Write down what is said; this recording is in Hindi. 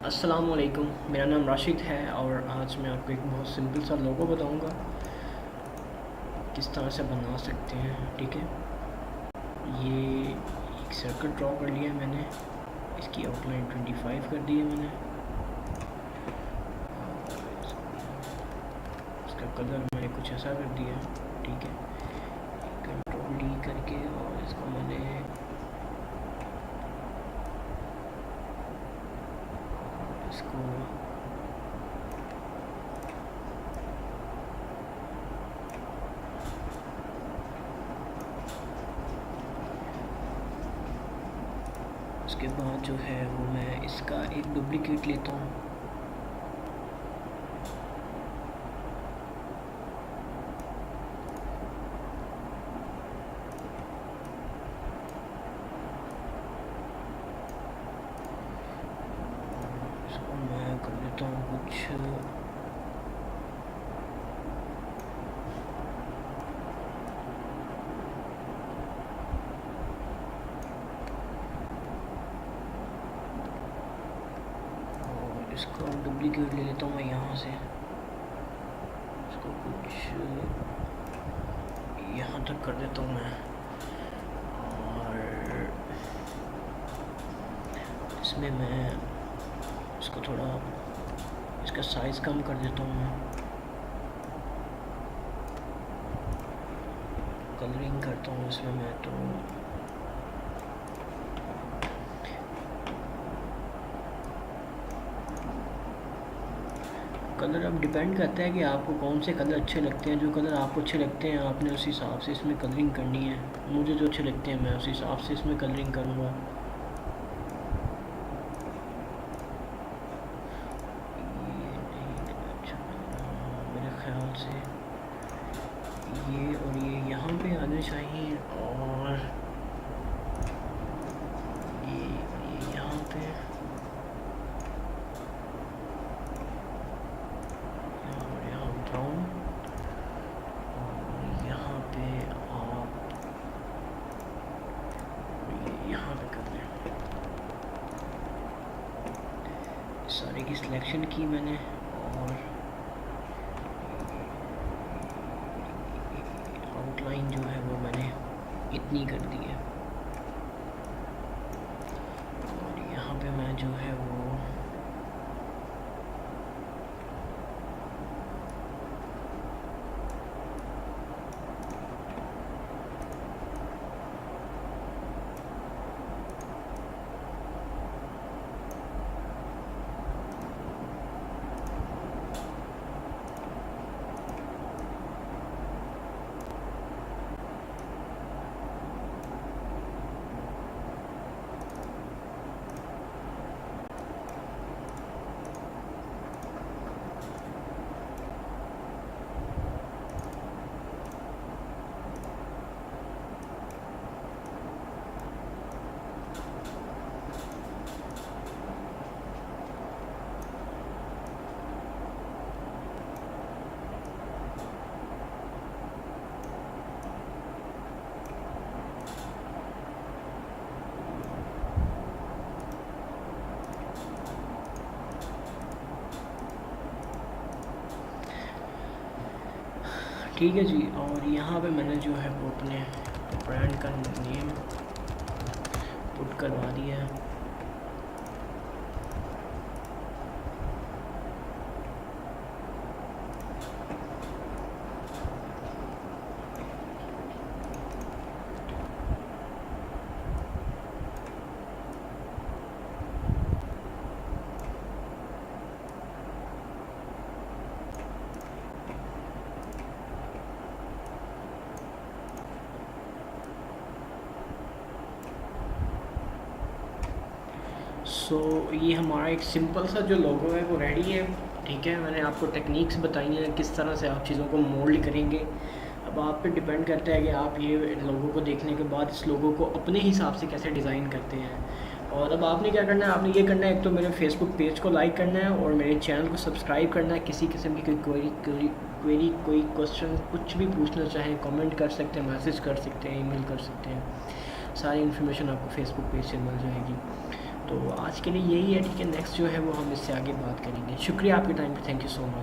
अस्सलामुअलैकुम, मेरा नाम राशिद है और आज मैं आपको एक बहुत सिंपल सा लोगो बताऊंगा किस तरह से बना सकते हैं। ठीक है, ये एक सर्कल ड्रॉ कर लिया मैंने, इसकी आउटलाइन 25 कर दी है मैंने। इसका कलर मैंने कुछ ऐसा कर दिया है। ठीक है, कंट्रोल डी करके और इसको मैंने इसको उसके बाद जो है वो मैं इसका एक डुप्लीकेट लेता हूँ। इसको मैं कर देता हूँ कुछ इसका डुप्लीकेट ले लेता हूँ मैं यहाँ से। इसको कुछ यहाँ तक कर देता हूँ मैं और इसमें मैं इसको थोड़ा इसका साइज़ कम कर देता हूँ मैं। कलरिंग करता हूँ इसमें मैं तो कलर अब डिपेंड करता है कि आपको कौन से कलर अच्छे लगते हैं। जो कलर आपको अच्छे लगते हैं आपने उस हिसाब से इसमें कलरिंग करनी है। मुझे जो अच्छे लगते हैं मैं उस हिसाब से इसमें कलरिंग करूँगा। मेरे ख्याल से ये और ये यहाँ पे आने चाहिए और ये यहाँ पे यहाँ पे कर दें। सारे की सिलेक्शन की मैंने और आउटलाइन जो है वो मैंने इतनी कर दी है और यहाँ पे मैं जो है वो ठीक है जी। और यहाँ पे मैंने जो है वो अपने ब्रांड का नेम पुट करवा दिया है। ये हमारा एक सिंपल सा जो लोगो है वो रेडी है। ठीक है, मैंने आपको टेक्निक्स बताई हैं किस तरह से आप चीज़ों को मोल्ड करेंगे। अब आप पे डिपेंड करता है कि आप ये लोगो को देखने के बाद इस लोगो को अपने हिसाब से कैसे डिज़ाइन करते हैं। और अब आपने क्या करना है, आपने ये करना है, एक तो मेरे फेसबुक पेज को लाइक करना है और मेरे चैनल को सब्सक्राइब करना है। किसी किस्म की कोई क्वेरी कोई क्वेश्चन कुछ भी पूछना चाहें कमेंट कर सकते हैं, मैसेज कर सकते हैं, ईमेल कर सकते हैं। सारी इन्फॉर्मेशन आपको फेसबुक पेज से मिल जाएगी। तो आज के लिए यही है, ठीक है। नेक्स्ट जो है वो हम इससे आगे बात करेंगे। शुक्रिया आपके टाइम पे, थैंक यू सो मच।